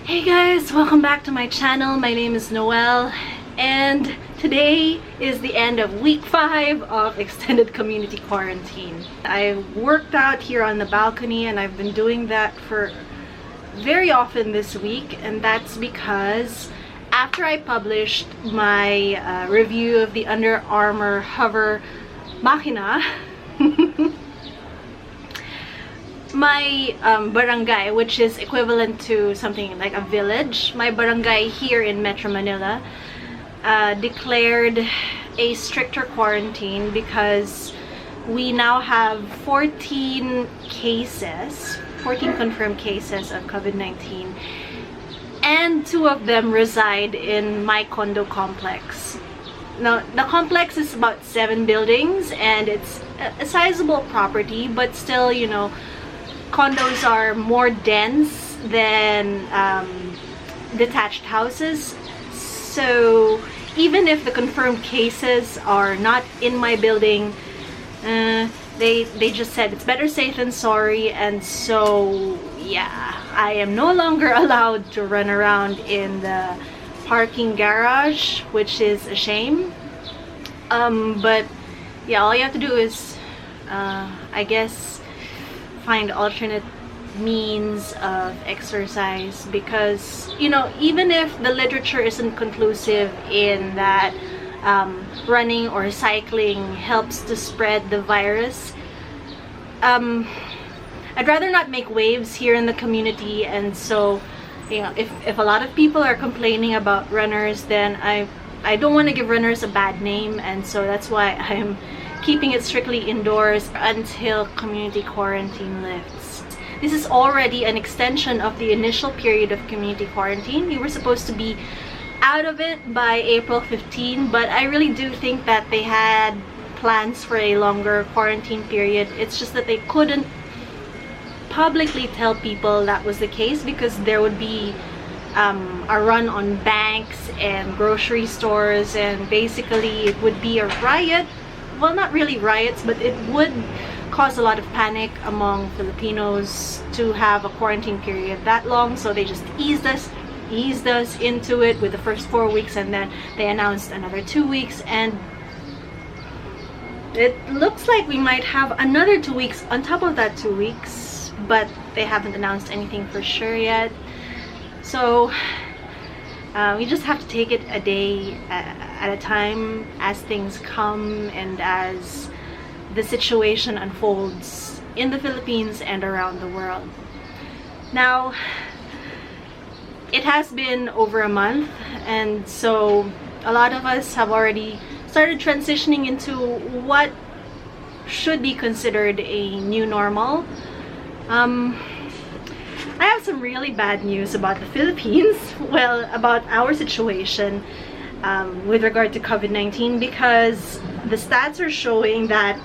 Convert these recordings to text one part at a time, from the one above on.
Hey guys, welcome back to my channel. My name is Noelle and today is the end of week 5 of extended community quarantine. I worked out here on the balcony and I've been doing that for very often this week, and that's because after I published my review of the Under Armour Hover Machina, my barangay, which is equivalent to something like a village, my barangay here in Metro Manila declared a stricter quarantine because we now have 14 confirmed cases of COVID-19, and 2 of them reside in my condo complex. Now, the complex is about 7 buildings and it's a sizable property, but still, you know, condos are more dense than detached houses. So even if the confirmed cases are not in my building, they just said it's better safe than sorry. And so yeah, I am no longer allowed to run around in the parking garage, which is a shame. But yeah, all you have to do is I guess find alternate means of exercise, because, you know, even if the literature isn't conclusive in that running or cycling helps to spread the virus, I'd rather not make waves here in the community. And so, you know, if a lot of people are complaining about runners, then I don't want to give runners a bad name, and so that's why I'm keeping it strictly indoors until community quarantine lifts. This is already an extension of the initial period of community quarantine. We were supposed to be out of it by April 15, but I really do think that they had plans for a longer quarantine period. It's just that they couldn't publicly tell people that was the case, because there would be a run on banks and grocery stores, and basically it would be a riot. Well, not really riots, but it would cause a lot of panic among Filipinos to have a quarantine period that long. So they just eased us into it with the first 4 weeks, and then they announced another 2 weeks, and it looks like we might have another 2 weeks on top of that 2 weeks, but they haven't announced anything for sure yet. So we just have to take it a day at a time as things come and as the situation unfolds in the Philippines and around the world. Now, it has been over a month, and so a lot of us have already started transitioning into what should be considered a new normal. I have some really bad news about the Philippines, well, about our situation with regard to COVID-19, because the stats are showing that,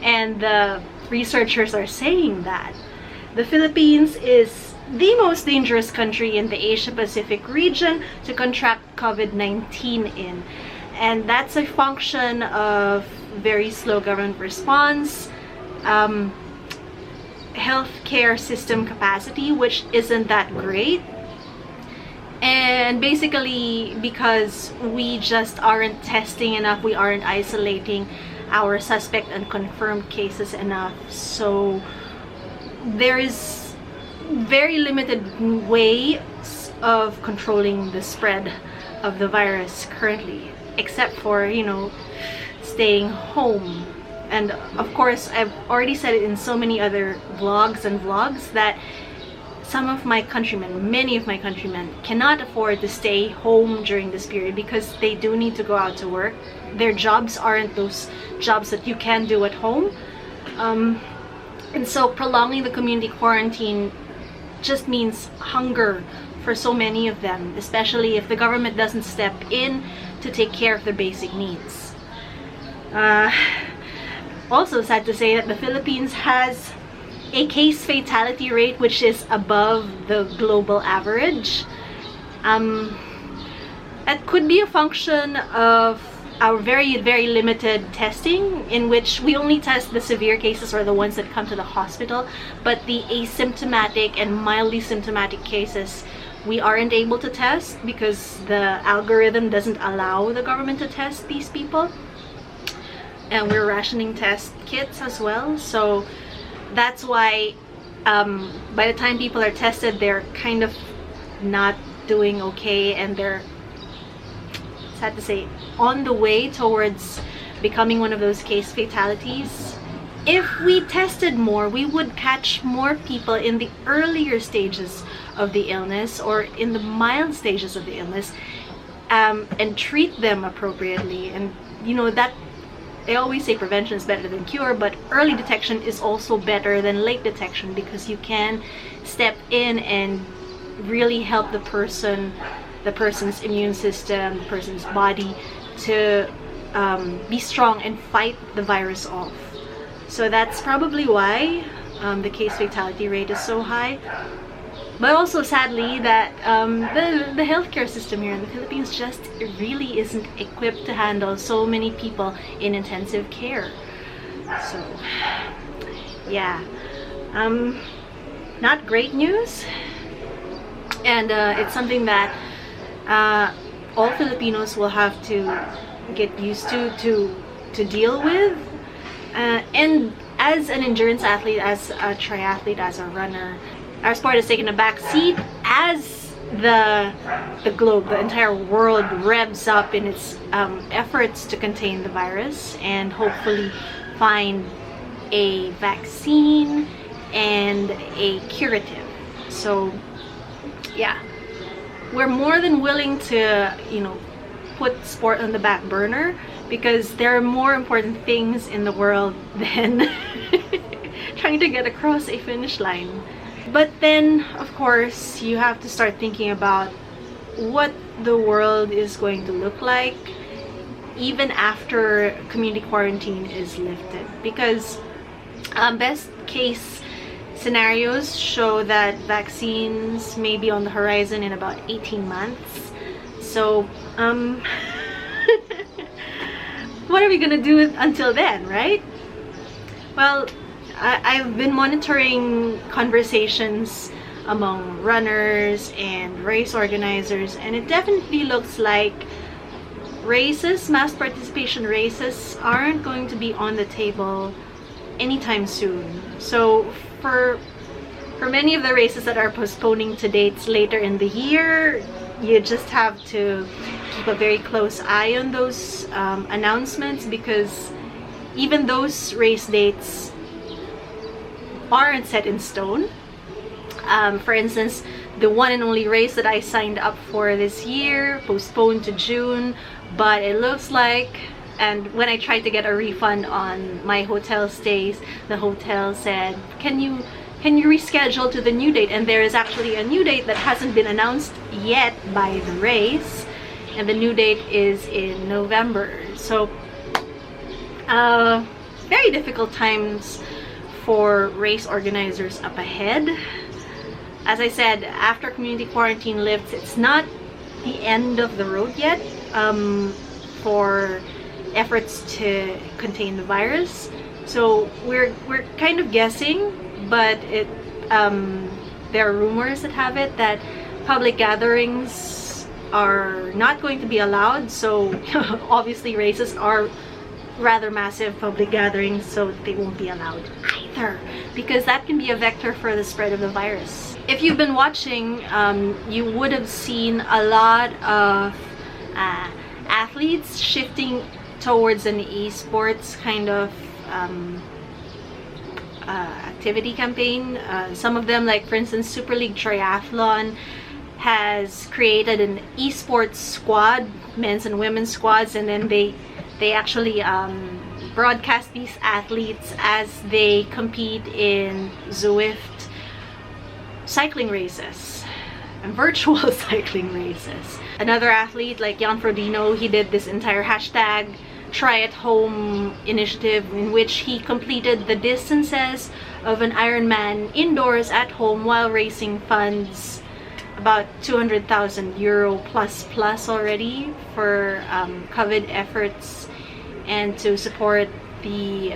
and the researchers are saying that, the Philippines is the most dangerous country in the Asia-Pacific region to contract COVID-19 in. And that's a function of very slow government response, healthcare system capacity, which isn't that great, and basically because we just aren't testing enough, we aren't isolating our suspect and confirmed cases enough. So there is very limited ways of controlling the spread of the virus currently, except for, you know, staying home. And of course, I've already said it in so many other vlogs and vlogs that some of my countrymen, many of my countrymen, cannot afford to stay home during this period because they do need to go out to work. Their jobs aren't those jobs that you can do at home. And so prolonging the community quarantine just means hunger for so many of them, especially if the government doesn't step in to take care of their basic needs. Also sad to say that the Philippines has a case fatality rate which is above the global average. It could be a function of our very limited testing, in which we only test the severe cases or the ones that come to the hospital, but the asymptomatic and mildly symptomatic cases we aren't able to test because the algorithm doesn't allow the government to test these people. And we're rationing test kits as well, so that's why by the time people are tested, they're kind of not doing okay, and they're, sad to say, on the way towards becoming one of those case fatalities. If we tested more, we would catch more people in the earlier stages of the illness or in the mild stages of the illness, and treat them appropriately. And you know that they always say prevention is better than cure, but early detection is also better than late detection, because you can step in and really help the person's immune system, the person's body to be strong and fight the virus off. So that's probably why the case fatality rate is so high. But also, sadly, that the healthcare system here in the Philippines just really isn't equipped to handle so many people in intensive care. So, yeah, not great news. And it's something that all Filipinos will have to get used to deal with. And as an endurance athlete, as a triathlete, as a runner, our sport has taken a back seat as the globe, the entire world, revs up in its efforts to contain the virus and hopefully find a vaccine and a curative. So yeah, we're more than willing to, you know, put sport on the back burner, because there are more important things in the world than trying to get across a finish line. But then, of course, you have to start thinking about what the world is going to look like even after community quarantine is lifted, because best case scenarios show that vaccines may be on the horizon in about 18 months. So what are we gonna do until then, right? Well, I've been monitoring conversations among runners and race organizers, and it definitely looks like races, mass participation races, aren't going to be on the table anytime soon. So for many of the races that are postponing to dates later in the year, you just have to keep a very close eye on those announcements, because even those race dates aren't set in stone. For instance, the one and only race that I signed up for this year postponed to June, but it looks like, and when I tried to get a refund on my hotel stays, the hotel said, can you reschedule to the new date? And there is actually a new date that hasn't been announced yet by the race, and the new date is in November. So very difficult times for race organizers up ahead. As I said, after community quarantine lifts, it's not the end of the road yet for efforts to contain the virus. So we're kind of guessing, but there are rumors that have it that public gatherings are not going to be allowed. So obviously races are rather massive public gatherings, so they won't be allowed either, because that can be a vector for the spread of the virus. If you've been watching, you would have seen a lot of athletes shifting towards an esports kind of activity campaign. Some of them, like for instance Super League Triathlon, has created an esports squad, men's and women's squads, and then they actually broadcast these athletes as they compete in Zwift cycling races and virtual cycling races. Another athlete like Jan Frodeno, he did this entire hashtag Try at Home initiative in which he completed the distances of an Ironman indoors at home while raising funds about 200,000 euro plus already for COVID efforts and to support the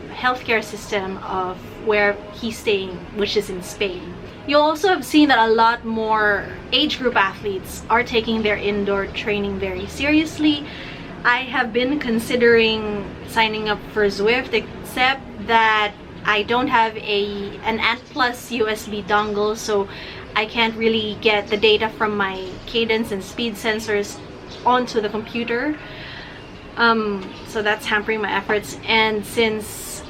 healthcare system of where he's staying, which is in Spain. You'll also have seen that a lot more age group athletes are taking their indoor training very seriously. I have been considering signing up for Zwift, except that I don't have an Ant Plus USB dongle, so I can't really get the data from my cadence and speed sensors onto the computer. So that's hampering my efforts. And since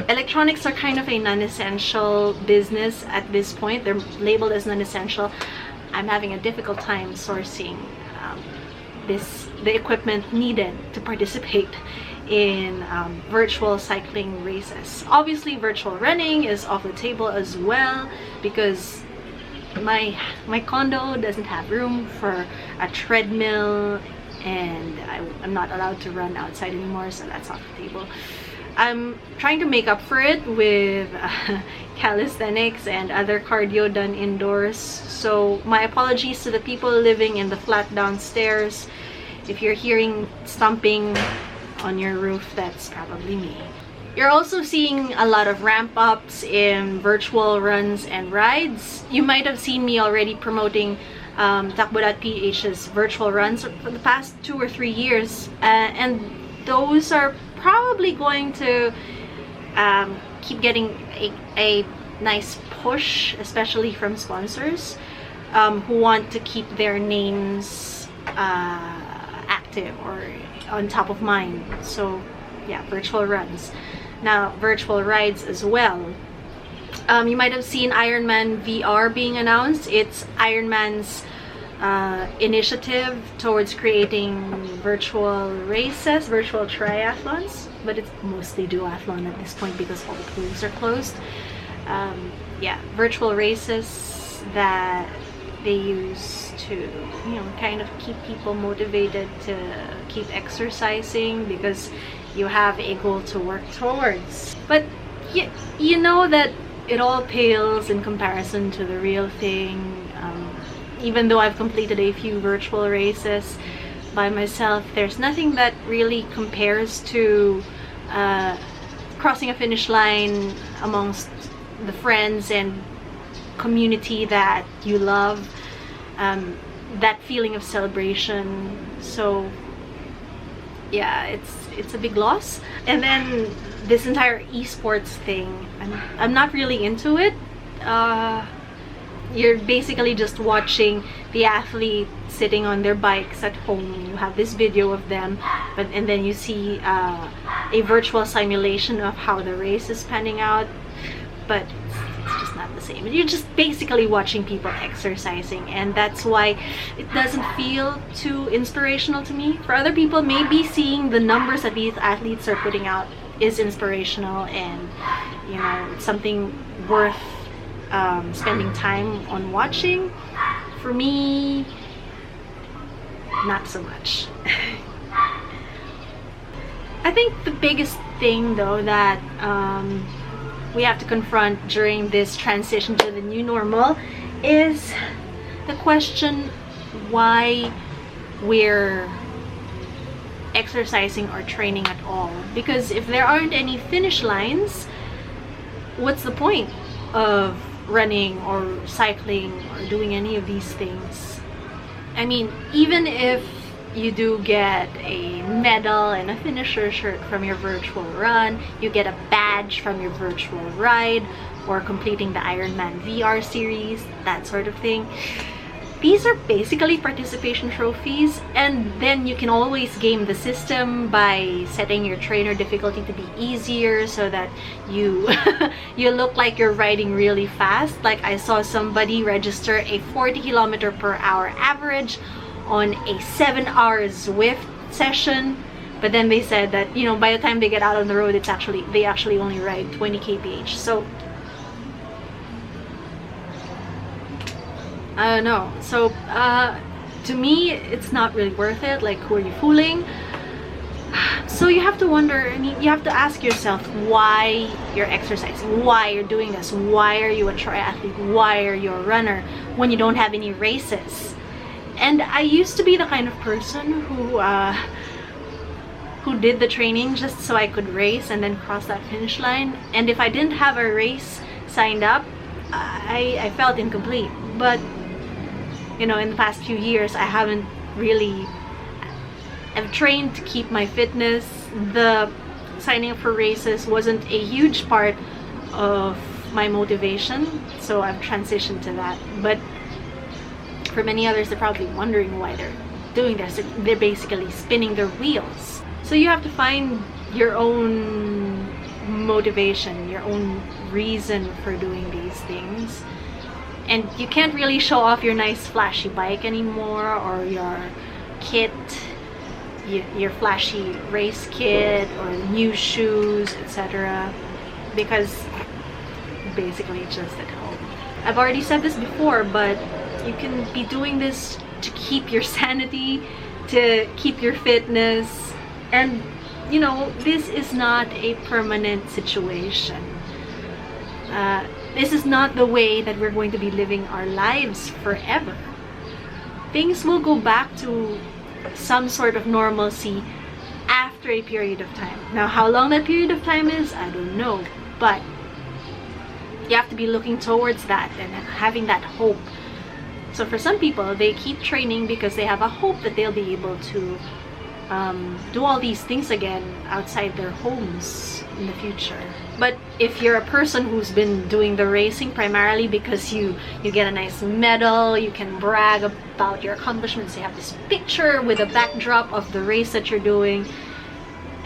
electronics are kind of a non-essential business at this point, they're labeled as non-essential, I'm having a difficult time sourcing the equipment needed to participate in virtual cycling races. Obviously, virtual running is off the table as well because my condo doesn't have room for a treadmill, and I'm not allowed to run outside anymore, so that's off the table. I'm trying to make up for it with calisthenics and other cardio done indoors. So my apologies to the people living in the flat downstairs. If you're hearing stomping on your roof, that's probably me. You're also seeing a lot of ramp ups in virtual runs and rides. You might have seen me already promoting Takbo.ph's virtual runs for the past 2 or 3 years, and those are probably going to keep getting a nice push, especially from sponsors who want to keep their names active or on top of mind. So yeah, virtual runs. Now virtual rides as well. You might have seen Ironman VR being announced. It's Ironman's initiative towards creating virtual races, virtual triathlons, but it's mostly duathlon at this point because all the pools are closed. Yeah, virtual races that they use to, you know, kind of keep people motivated to keep exercising because you have a goal to work towards. But you know that it all pales in comparison to the real thing. Even though I've completed a few virtual races by myself, there's nothing that really compares to crossing a finish line amongst the friends and community that you love, that feeling of celebration. So yeah, it's a big loss. And then this entire esports thing, I'm not really into it. You're basically just watching the athlete sitting on their bikes at home. You have this video of them, and then you see a virtual simulation of how the race is panning out, but it's just not the same. You're just basically watching people exercising, and that's why it doesn't feel too inspirational to me. For other people, maybe seeing the numbers that these athletes are putting out is inspirational, and you know, it's something worth spending time on watching. For me, not so much. I think the biggest thing though that we have to confront during this transition to the new normal is the question why we're exercising or training at all. Because if there aren't any finish lines, what's the point of running or cycling or doing any of these things? I mean, even if you do get a medal and a finisher shirt from your virtual run, you get a badge from your virtual ride, or completing the Ironman VR series, that sort of thing. These are basically participation trophies, and then you can always game the system by setting your trainer difficulty to be easier so that you you look like you're riding really fast. Like I saw somebody register a 40 km/h average on a 7-hour Zwift session, but then they said that, you know, by the time they get out on the road, they actually only ride 20 kph. So I don't know. So to me, it's not really worth it. Like, who are you fooling? So you have to wonder, I mean, you have to ask yourself why you're exercising, why you're doing this, why are you a triathlete, why are you a runner, when you don't have any races. And I used to be the kind of person who did the training just so I could race and then cross that finish line. And if I didn't have a race signed up, I felt incomplete. But you know, in the past few years, I haven't really. I've trained to keep my fitness. The signing up for races wasn't a huge part of my motivation, so I've transitioned to that. But for many others, they're probably wondering why they're doing this. They're basically spinning their wheels. So you have to find your own motivation, your own reason for doing these things. And you can't really show off your nice flashy bike anymore, or your kit, your flashy race kit, or new shoes, etc., because basically just at home. I've already said this before, but you can be doing this to keep your sanity, to keep your fitness, and you know, this is not a permanent situation. This is not the way that we're going to be living our lives forever. Things will go back to some sort of normalcy after a period of time. Now, how long that period of time is, I don't know, but you have to be looking towards that and having that hope. So for some people, they keep training because they have a hope that they'll be able to do all these things again outside their homes in the future. But if you're a person who's been doing the racing primarily because you get a nice medal, you can brag about your accomplishments, you have this picture with a backdrop of the race that you're doing,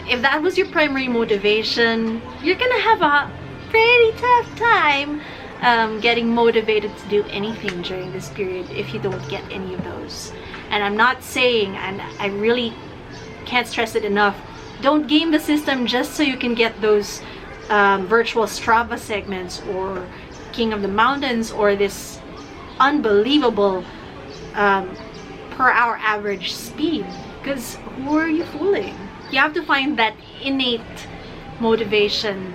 if that was your primary motivation, you're gonna have a pretty tough time getting motivated to do anything during this period if you don't get any of those. And I'm not saying, and I really can't stress it enough, don't game the system just so you can get those virtual Strava segments or King of the Mountains or this unbelievable per hour average speed, because who are you fooling? You have to find that innate motivation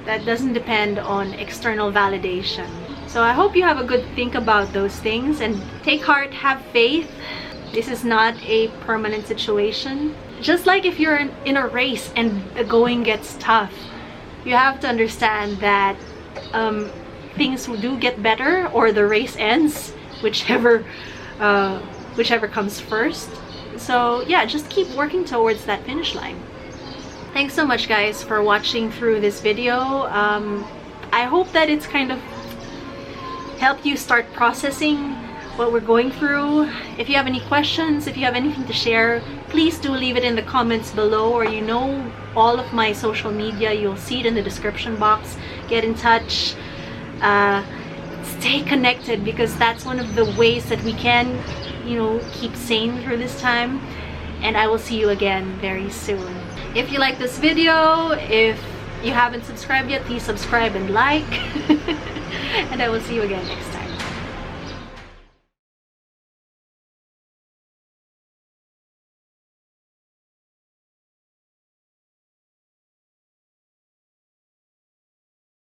that doesn't depend on external validation. So I hope you have a good think about those things and take heart, have faith. This is not a permanent situation. Just like if you're in a race and the going gets tough, you have to understand that things do get better or the race ends, whichever comes first. So yeah, just keep working towards that finish line. Thanks so much, guys, for watching through this video. I hope that it's kind of helped you start processing what we're going through. If you have any questions, if you have anything to share, please do leave it in the comments below, or you know all of my social media, you'll see it in the description box. Get in touch, stay connected, because that's one of the ways that we can, you know, keep sane through this time. And I will see you again very soon. If you like this video, if you haven't subscribed yet, please subscribe and like. And I will see you again next time.